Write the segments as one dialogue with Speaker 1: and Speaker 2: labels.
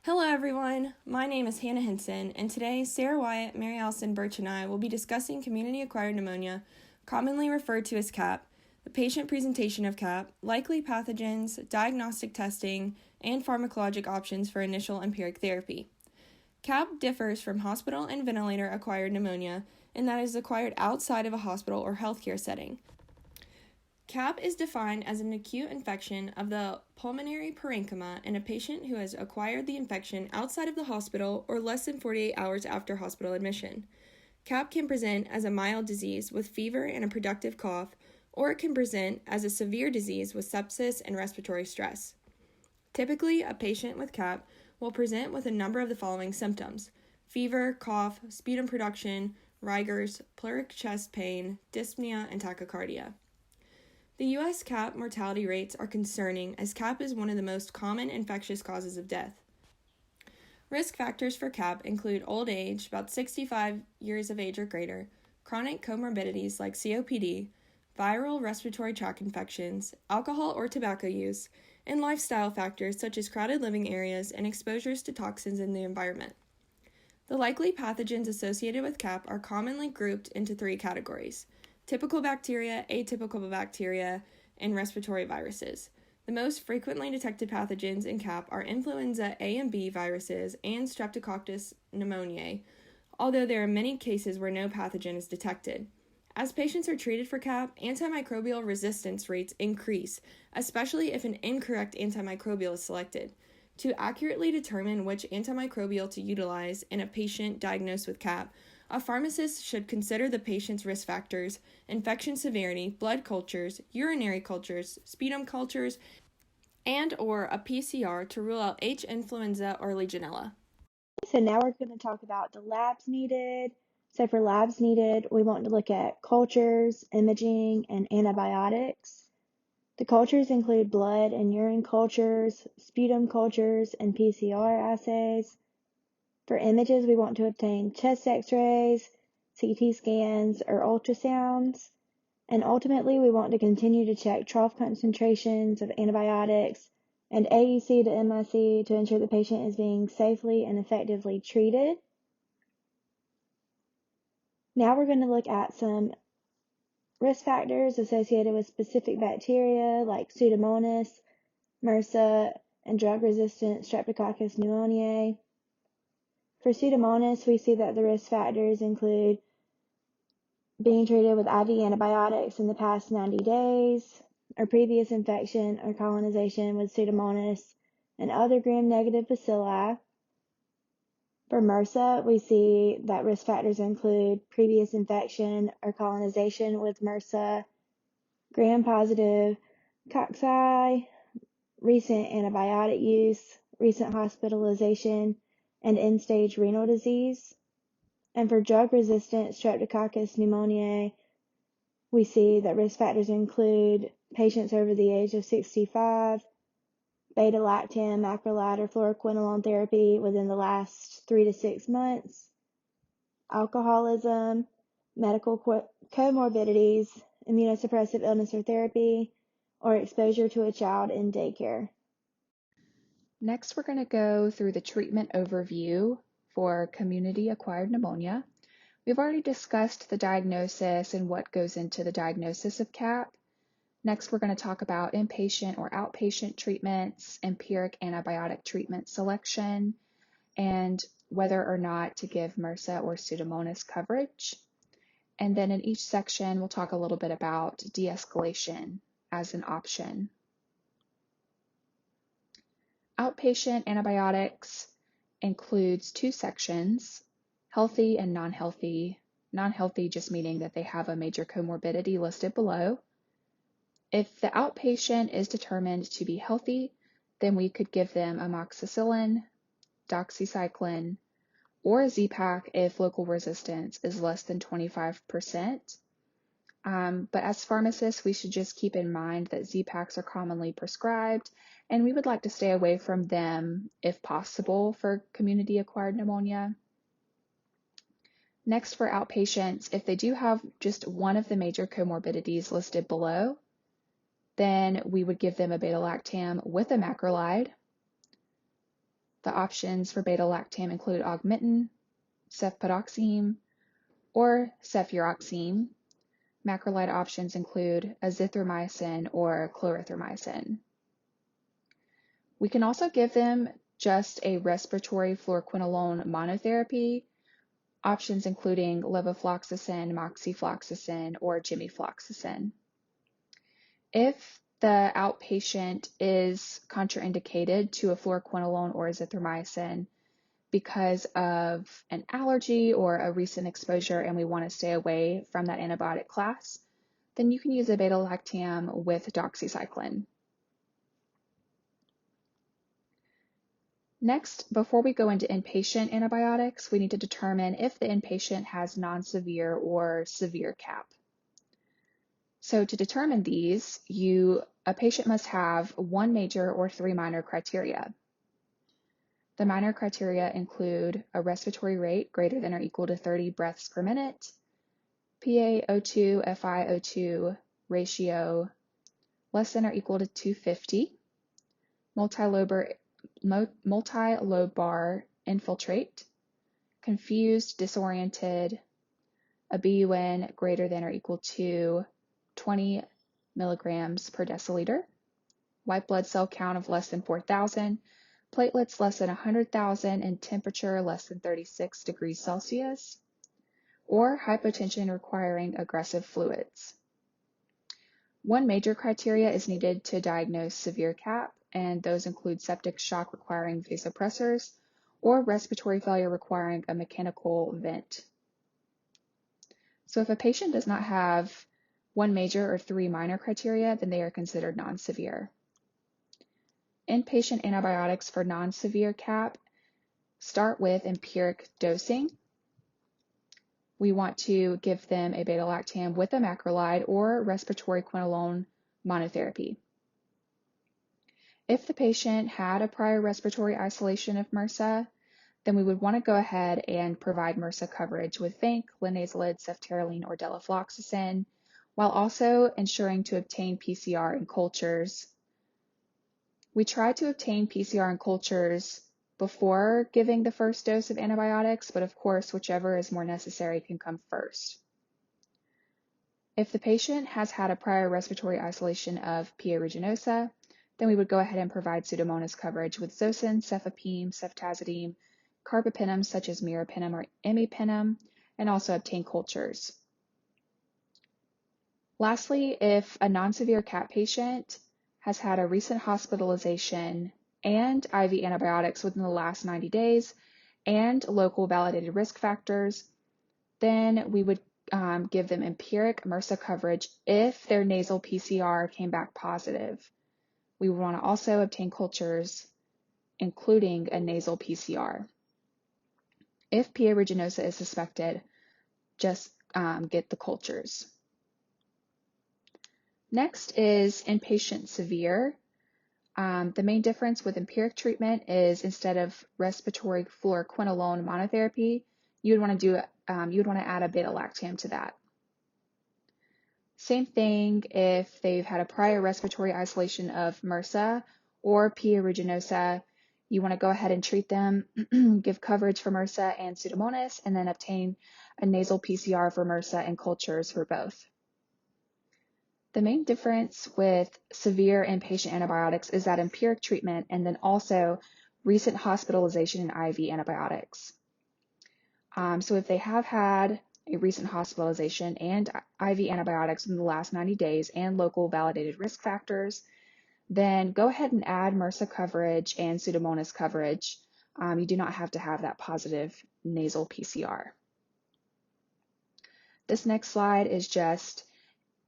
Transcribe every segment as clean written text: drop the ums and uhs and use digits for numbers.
Speaker 1: Hello everyone, my name is Hannah Henson, and today Sarah Wyatt, Mary Alison, Burch, and I will be discussing Community Acquired Pneumonia, commonly referred to as CAP, the patient presentation of CAP, likely pathogens, diagnostic testing, and pharmacologic options for initial empiric therapy. CAP differs from hospital and ventilator acquired pneumonia in that it is acquired outside of a hospital or healthcare setting. CAP is defined as an acute infection of the pulmonary parenchyma in a patient who has acquired the infection outside of the hospital or less than 48 hours after hospital admission. CAP can present as a mild disease with fever and a productive cough, or it can present as a severe disease with sepsis and respiratory stress. Typically, a patient with CAP will present with a number of the following symptoms: fever, cough, sputum production, rigors, pleuric chest pain, dyspnea, and tachycardia. The U.S. CAP mortality rates are concerning, as CAP is one of the most common infectious causes of death. Risk factors for CAP include old age, about 65 years of age or greater, chronic comorbidities like COPD, viral respiratory tract infections, alcohol or tobacco use, and lifestyle factors such as crowded living areas and exposures to toxins in the environment. The likely pathogens associated with CAP are commonly grouped into three categories: typical bacteria, atypical bacteria, and respiratory viruses. The most frequently detected pathogens in CAP are influenza A and B viruses and Streptococcus pneumoniae, although there are many cases where no pathogen is detected. As patients are treated for CAP, antimicrobial resistance rates increase, especially if an incorrect antimicrobial is selected. To accurately determine which antimicrobial to utilize in a patient diagnosed with CAP, a pharmacist should consider the patient's risk factors, infection severity, blood cultures, urinary cultures, sputum cultures, and/or a PCR to rule out H. influenza or Legionella.
Speaker 2: So now we're going to talk about the labs needed. So for labs needed, we want to look at cultures, imaging, and antibiotics. The cultures include blood and urine cultures, sputum cultures, and PCR assays. For images, we want to obtain chest x-rays, CT scans, or ultrasounds. And ultimately, we want to continue to check trough concentrations of antibiotics and AUC to MIC to ensure the patient is being safely and effectively treated. Now we're going to look at some risk factors associated with specific bacteria like Pseudomonas, MRSA, and drug-resistant Streptococcus pneumoniae. For Pseudomonas, we see that the risk factors include being treated with IV antibiotics in the past 90 days, or previous infection or colonization with Pseudomonas and other gram-negative bacilli. For MRSA, we see that risk factors include previous infection or colonization with MRSA, gram-positive cocci, recent antibiotic use, recent hospitalization, and end-stage renal disease. And for drug-resistant Streptococcus pneumoniae, we see that risk factors include patients over the age of 65, beta-lactam, macrolide, or fluoroquinolone therapy within the last 3 to 6 months, alcoholism, medical comorbidities, immunosuppressive illness or therapy, or exposure to a child in daycare.
Speaker 3: Next, we're going to go through the treatment overview for community-acquired pneumonia. We've already discussed the diagnosis and what goes into the diagnosis of CAP. Next, we're going to talk about inpatient or outpatient treatments, empiric antibiotic treatment selection, and whether or not to give MRSA or Pseudomonas coverage. And then in each section, we'll talk a little bit about de-escalation as an option. Outpatient antibiotics includes two sections: healthy and non-healthy. Non-healthy just meaning that they have a major comorbidity listed below. If the outpatient is determined to be healthy, then we could give them amoxicillin, doxycycline, or a Z-Pak if local resistance is less than 25%. But as pharmacists, we should just keep in mind that Z-Paks are commonly prescribed, and we would like to stay away from them if possible for community-acquired pneumonia. Next, for outpatients, if they do have just one of the major comorbidities listed below, then we would give them a beta-lactam with a macrolide. The options for beta-lactam include augmentin, cefpodoxime, or cefuroxime. Macrolide options include azithromycin or clarithromycin. We can also give them just a respiratory fluoroquinolone monotherapy, options including levofloxacin, moxifloxacin, or gemifloxacin. If the outpatient is contraindicated to a fluoroquinolone or azithromycin because of an allergy or a recent exposure and we want to stay away from that antibiotic class, then you can use a beta-lactam with doxycycline. Next, before we go into inpatient antibiotics, we need to determine if the inpatient has non-severe or severe CAP. So to determine these, a patient must have 1 major or 3 minor criteria. The minor criteria include a respiratory rate greater than or equal to 30 breaths per minute, PaO2, FiO2 ratio less than or equal to 250, multi-lobar infiltrate, confused, disoriented, a BUN greater than or equal to 20 milligrams per deciliter, white blood cell count of less than 4,000, platelets less than 100,000, and temperature less than 36 degrees Celsius, or hypotension requiring aggressive fluids. 1 major criteria is needed to diagnose severe CAP, and those include septic shock requiring vasopressors or respiratory failure requiring a mechanical vent. So if a patient does not have 1 major or 3 minor criteria, then they are considered non-severe. Inpatient antibiotics for non-severe CAP start with empiric dosing. We want to give them a beta-lactam with a macrolide or respiratory quinolone monotherapy. If the patient had a prior respiratory isolation of MRSA, then we would want to go ahead and provide MRSA coverage with vanc, linezolid, ceftaroline, or delafloxacin, while also ensuring to obtain PCR and cultures. We try to obtain PCR and cultures before giving the first dose of antibiotics, but of course, whichever is more necessary can come first. If the patient has had a prior respiratory isolation of P. aeruginosa, then we would go ahead and provide Pseudomonas coverage with Zosyn, cefepime, ceftazidime, carbapenem such as meropenem or imipenem, and also obtain cultures. Lastly, if a non-severe CAP patient has had a recent hospitalization and IV antibiotics within the last 90 days and local validated risk factors, then we would give them empiric MRSA coverage if their nasal PCR came back positive. We would want to also obtain cultures, including a nasal PCR. If P. aeruginosa is suspected, just get the cultures. Next is inpatient severe. The main difference with empiric treatment is instead of respiratory fluoroquinolone monotherapy, you would want to add a beta-lactam to that. Same thing if they've had a prior respiratory isolation of MRSA or P. aeruginosa, you want to go ahead and treat them, give coverage for MRSA and Pseudomonas, and then obtain a nasal PCR for MRSA and cultures for both. The main difference with severe inpatient antibiotics is that empiric treatment and then also recent hospitalization and IV antibiotics. So if they have had a recent hospitalization and IV antibiotics in the last 90 days and local validated risk factors, then go ahead and add MRSA coverage and Pseudomonas coverage. You do not have to have that positive nasal PCR. This next slide is just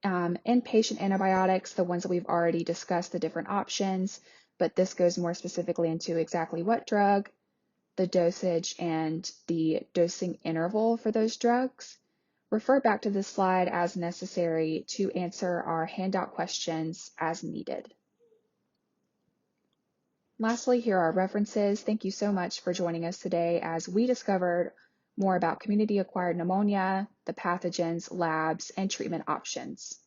Speaker 3: inpatient antibiotics, the ones that we've already discussed, the different options, but this goes more specifically into exactly what drug, the dosage, and the dosing interval for those drugs. Refer back to this slide as necessary to answer our handout questions as needed. Lastly, here are references. Thank you so much for joining us today as we discovered more about community-acquired pneumonia, the pathogens, labs, and treatment options.